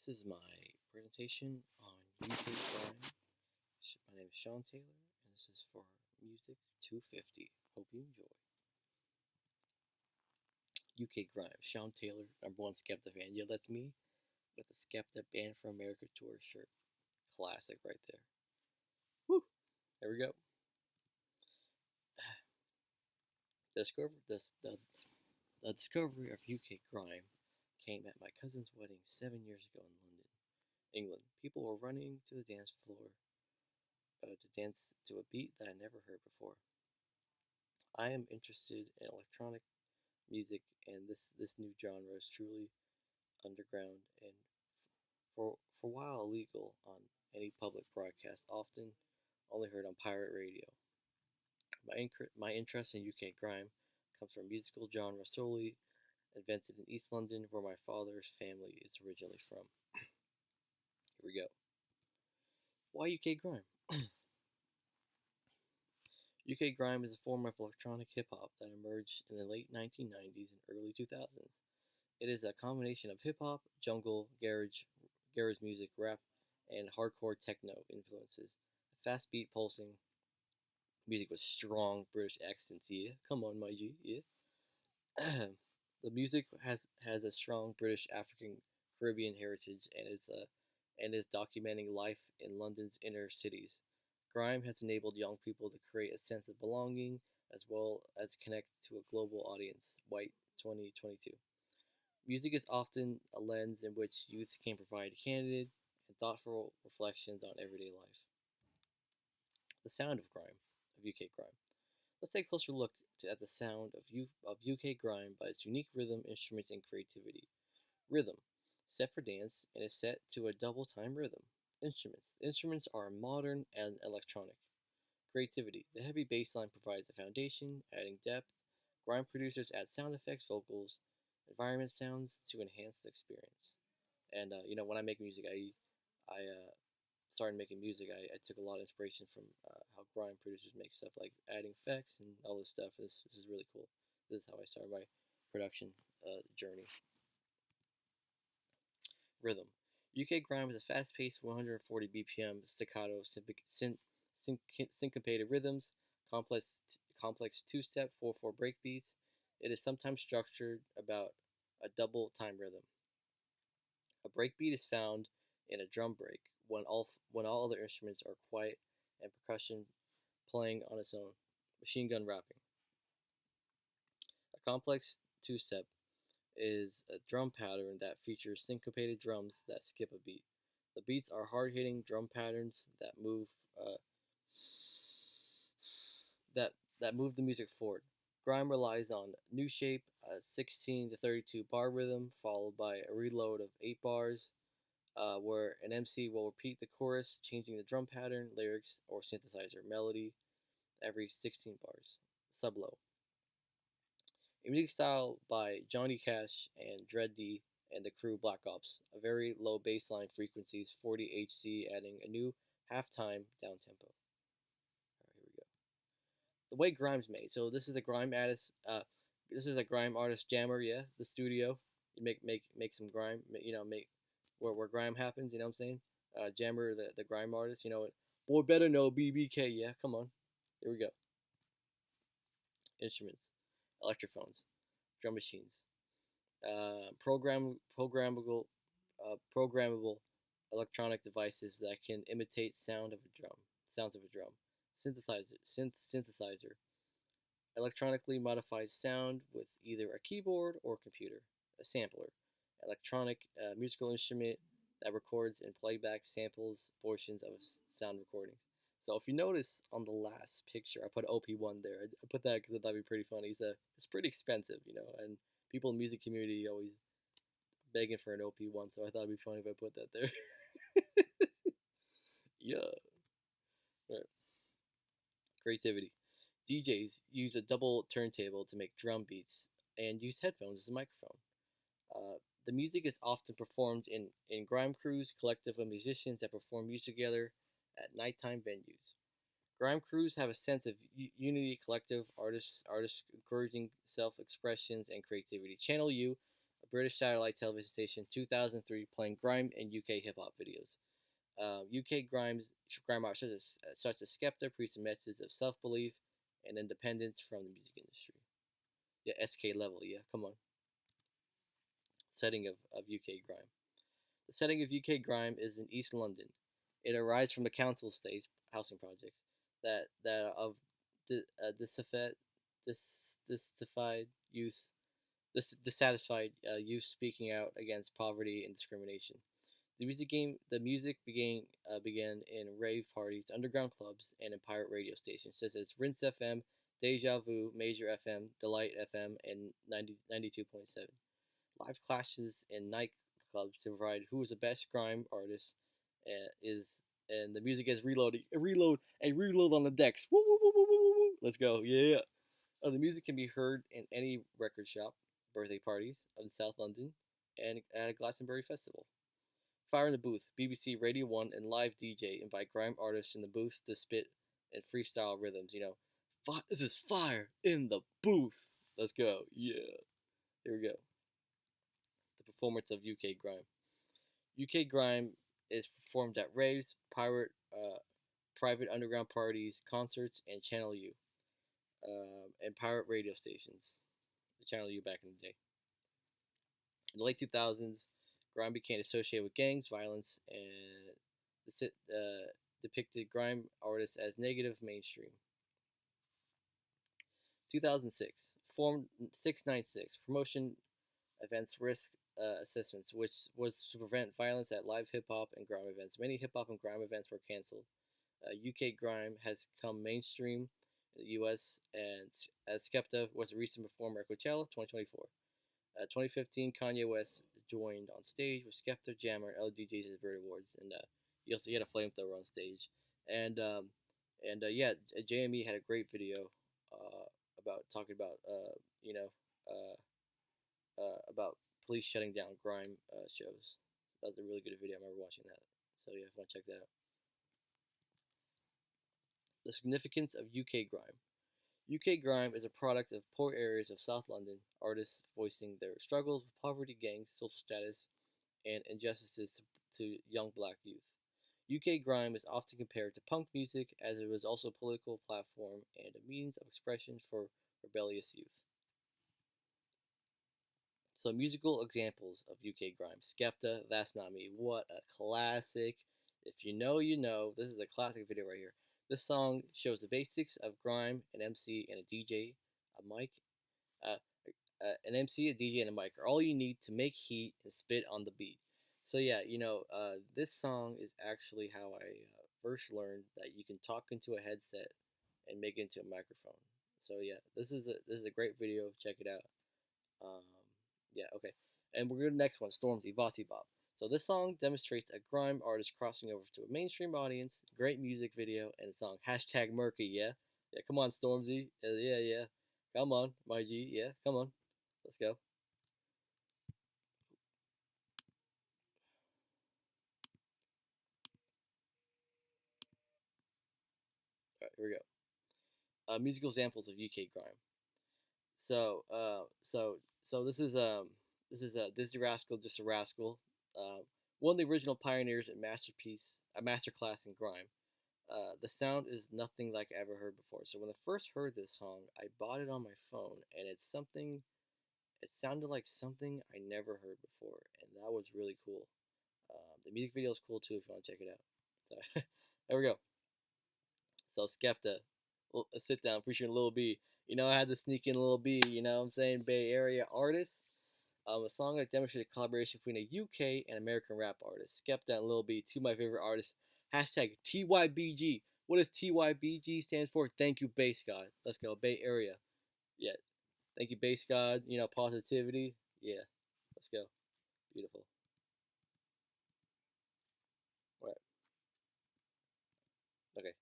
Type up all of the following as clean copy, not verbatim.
This is my presentation on UK Grime. My name is Sean Taylor, and this is for Music 250. Hope you enjoy. UK Grime, Sean Taylor, #1 Skepta fan. Yeah, that's me with the Skepta Band for America tour shirt. Classic right there. Woo! There we go. The discovery of UK Grime came at my cousin's wedding 7 years ago in London, England. People were running to the dance floor to dance to a beat that I never heard before. I am interested in electronic music, and this new genre is truly underground and for a while illegal on any public broadcast, often only heard on pirate radio. My interest in UK grime comes from musical genre solely invented in East London, where my father's family is originally from. Here we go. Why UK grime? UK grime is a form of electronic hip hop that emerged in the late 1990s and early 2000s. It is a combination of hip hop, jungle, garage music, rap, and hardcore techno influences. Fast beat pulsing music with strong British accents. Yeah, come on, my G. Yeah. The music has a strong British African Caribbean heritage and is documenting life in London's inner cities. Grime has enabled young people to create a sense of belonging as well as connect to a global audience. White 2022. Music is often a lens in which youth can provide candid and thoughtful reflections on everyday life. The sound of UK grime. Let's take a closer look at the sound of UK grime by its unique rhythm, instruments, and creativity. Rhythm, set for dance, and is set to a double time rhythm. Instruments. The instruments are modern and electronic. Creativity. The heavy bass line provides a foundation, adding depth. Grime producers add sound effects, vocals, environment sounds to enhance the experience. And when I make music, I started making music. I took a lot of inspiration from how grime producers make stuff, like adding effects and all this stuff. This is really cool. This is how I started my production journey. Rhythm. UK grime is a fast-paced 140 BPM staccato syncopated rhythms, complex two-step 4/4 breakbeats. It is sometimes structured about a double time rhythm. A breakbeat is found in a drum break when all other instruments are quiet and percussion playing on its own. Machine gun rapping. A complex two-step is a drum pattern that features syncopated drums that skip a beat. The beats are hard-hitting drum patterns that move the music forward. Grime relies on new shape, a 16 to 32 bar rhythm, followed by a reload of 8 bars, where an MC will repeat the chorus, changing the drum pattern, lyrics, or synthesizer melody every 16 bars. Sublow. A music style by Johnny Cash and Dred D and the crew Black Ops. A very low bassline frequencies, 40 Hz, adding a new half-time down tempo. Alright, here we go. The way grime's made. So this is a grime artist. This is a grime artist jammer. Yeah, the studio. You make some grime. Make where grime happens. You know what I'm saying? Jammer, the grime artist. You know it. Boy, better know BBK. Yeah, come on. Here we go. Instruments. Electrophones, drum machines, programmable electronic devices that can imitate sounds of a drum, synthesizer, electronically modified sound with either a keyboard or computer, a sampler, electronic musical instrument that records and playback samples portions of sound recordings. So if you notice on the last picture, I put OP1 there. I put that because that'd be pretty funny. It's pretty expensive, and people in the music community always begging for an OP1, so I thought it'd be funny if I put that there. Yeah. Right. Creativity. DJs use a double turntable to make drum beats and use headphones as a microphone. The music is often performed in grime crews, collective of musicians that perform music together at nighttime venues. Grime crews have a sense of unity, collective artists encouraging self-expressions and creativity. Channel U, a British satellite television station 2003, playing grime and UK hip hop videos. UK grime art such as Skepta preached a message of self belief and independence from the music industry. Yeah, SK level. Yeah, come on. Setting of UK grime. The setting of UK grime is in East London. It arises from the council estate housing projects that of dissatisfied youth dissatisfied youth speaking out against poverty and discrimination. The music began in rave parties, underground clubs, and in pirate radio stations such as Rinse FM, Deja Vu, Major FM, Delight FM, and 92.7. Live clashes in nightclubs to provide who is the best grime artist is, and the music is reload on the decks. Woo, woo, woo, woo, woo, woo. Let's go, yeah. The music can be heard in any record shop, birthday parties in South London, and at a Glastonbury festival. Fire in the Booth, BBC Radio 1 and live DJ invite grime artists in the booth to spit and freestyle rhythms. This is fire in the booth. Let's go, yeah. Here we go. The performance of UK grime. UK grime is performed at raves, private underground parties, concerts, and Channel U, and pirate radio stations. The Channel U back in the day. In the late 2000s, grime became associated with gangs, violence, and depicted grime artists as negative mainstream. 2006, formed 696, promotion events risk assessments, which was to prevent violence at live hip hop and grime events. Many hip hop and grime events were canceled. UK grime has come mainstream in the US, and as Skepta was a recent performer at Coachella 2024. 2015, Kanye West joined on stage with Skepta, Jammer, and LDJs at the Brit Awards, and he had a flamethrower on stage. And yeah, JME had a great video about talking about about police shutting down grime shows. That was a really good video. I remember watching that. So yeah, if you want to check that out. The significance of UK grime. UK grime is a product of poor areas of South London, artists voicing their struggles with poverty, gangs, social status, and injustices to young black youth. UK grime is often compared to punk music as it was also a political platform and a means of expression for rebellious youth. So musical examples of UK grime. Skepta, That's Not Me. What a classic. If you know, you know. This is a classic video right here. This song shows the basics of grime, an MC, and a DJ, a mic. An MC, a DJ, and a mic are all you need to make heat and spit on the beat. So yeah, this song is actually how I first learned that you can talk into a headset and make it into a microphone. So yeah, this is a great video. Check it out. Yeah, okay. And we're going to the next one, Stormzy, Bossy Bob. So this song demonstrates a grime artist crossing over to a mainstream audience, great music video, and a song. Hashtag Murky, yeah? Yeah, come on, Stormzy. Yeah. Come on, my G, yeah, come on. Let's go. Alright, here we go. Musical examples of UK grime. So this is Disney Rascal, Just a Rascal. One of the original pioneers and masterclass in grime. The sound is nothing like I ever heard before. So when I first heard this song, I bought it on my phone, and it sounded like something I never heard before, and that was really cool. The music video is cool too if you want to check it out. So there we go. So Skepta, a sit down featuring Lil B. I had to sneak in Lil B. I'm saying, Bay Area artist. A song that demonstrated collaboration between a UK and American rap artist. Skepta and Lil B, two of my favorite artists. Hashtag TYBG. What does TYBG stand for? Thank you, Bass God. Let's go, Bay Area. Yeah. Thank you, Bass God. Positivity. Yeah. Let's go. Beautiful. All right. Okay.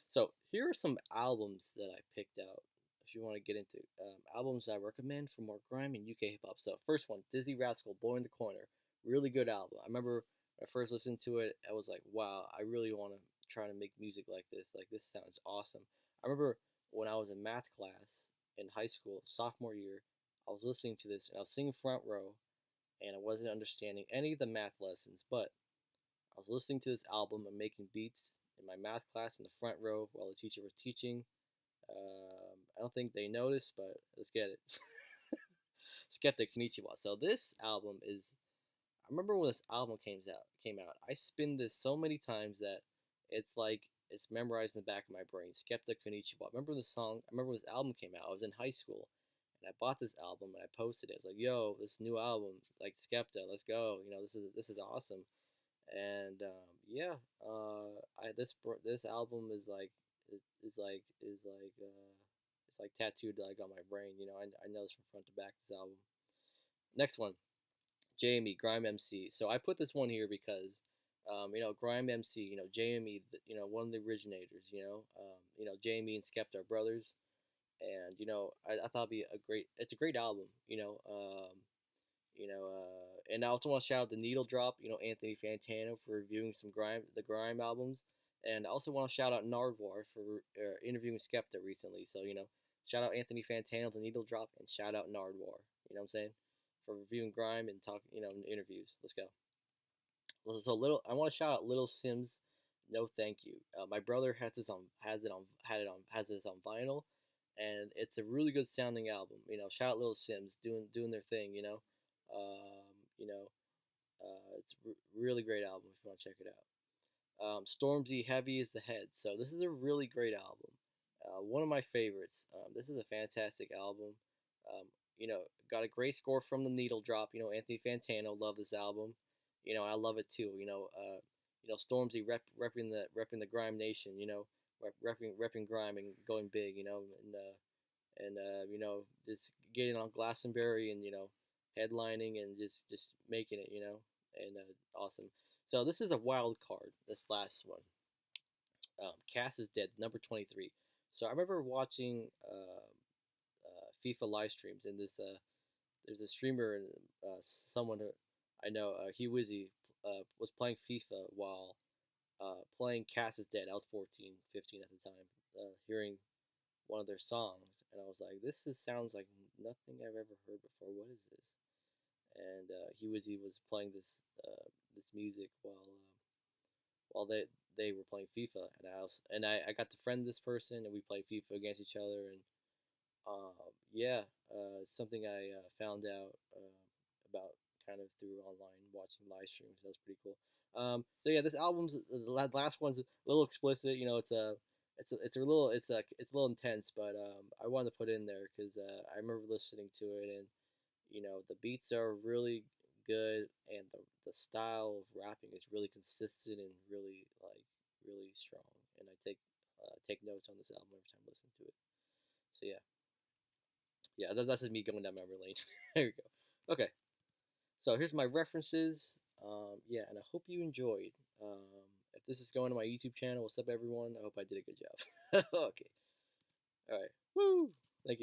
So here are some albums that I picked out. If you want to get into albums I recommend for more grime and UK hip hop. So first one, Disney Rascal, Boy in the Corner. Really good album. I remember when I first listened to it, I was like, wow, I really want to try to make music like this. Like, this sounds awesome. I remember when I was in math class in high school, sophomore year, I was listening to this and I was singing front row. and I wasn't understanding any of the math lessons, but I was listening to this album and making beats in my math class in the front row while the teacher was teaching. I don't think they noticed, but let's get it. Skepta Konnichiwa. So this album is, I remember when this album came out. I spin this so many times that it's like it's memorized in the back of my brain. Skepta Konnichiwa. I remember the song. I remember when this album came out. I was in high school, and I bought this album and I posted it. It's like, yo, this new album, like Skepta, let's go. This is awesome. And yeah, this album is like tattooed like on my brain. I know this from front to back. This album. Next one, JME Grime MC. So I put this one here because, Grime MC. JME. One of the originators. JME and Skepta are brothers, and I thought it'd be It's a great album. And I also want to shout out the Needle Drop. Anthony Fantano for reviewing the Grime albums, and I also want to shout out Nardwar for interviewing Skepta recently. So shout out Anthony Fantano, the Needle Drop, and shout out Nardwar. You know what I'm saying? For reviewing Grime and talking, in interviews. Let's go. I want to shout out Little Sims. No, thank you. My brother has this on vinyl, and it's a really good sounding album. Shout out Little Sims doing their thing. Um, you know, it's a really great album if you want to check it out. Stormzy, Heavy is the Head. So this is a really great album. One of my favorites. This is a fantastic album. Um, got a great score from the Needle Drop. Anthony Fantano, love this album. I love it too. Stormzy repping the Grime Nation. Repping Grime and going big. Just getting on Glastonbury and headlining and just making it. And awesome. So this is a wild card. This last one. Cass is Dead, number 23. So I remember watching FIFA live streams, and there's a streamer and someone who I know, Hugh Wizzy, was playing FIFA while playing Cass is Dead. I was 14, 15 at the time, hearing one of their songs, and I was like, sounds like nothing I've ever heard before. What is this? And Hugh Wizzy was playing this music while they were playing FIFA, and I got to friend this person, and we played FIFA against each other, and yeah, something I found out about kind of through online watching live streams. That was pretty cool. So yeah, this album's the last one's a little explicit. It's a little intense, but I wanted to put it in there because I remember listening to it, and the beats are really good, and the style of rapping is really consistent and really strong. And I take notes on this album every time I listen to it. So yeah, that's just me going down memory lane. There we go. Okay, so here's my references. Yeah, and I hope you enjoyed. If this is going to my YouTube channel, what's up, everyone? I hope I did a good job. Okay, all right, woo.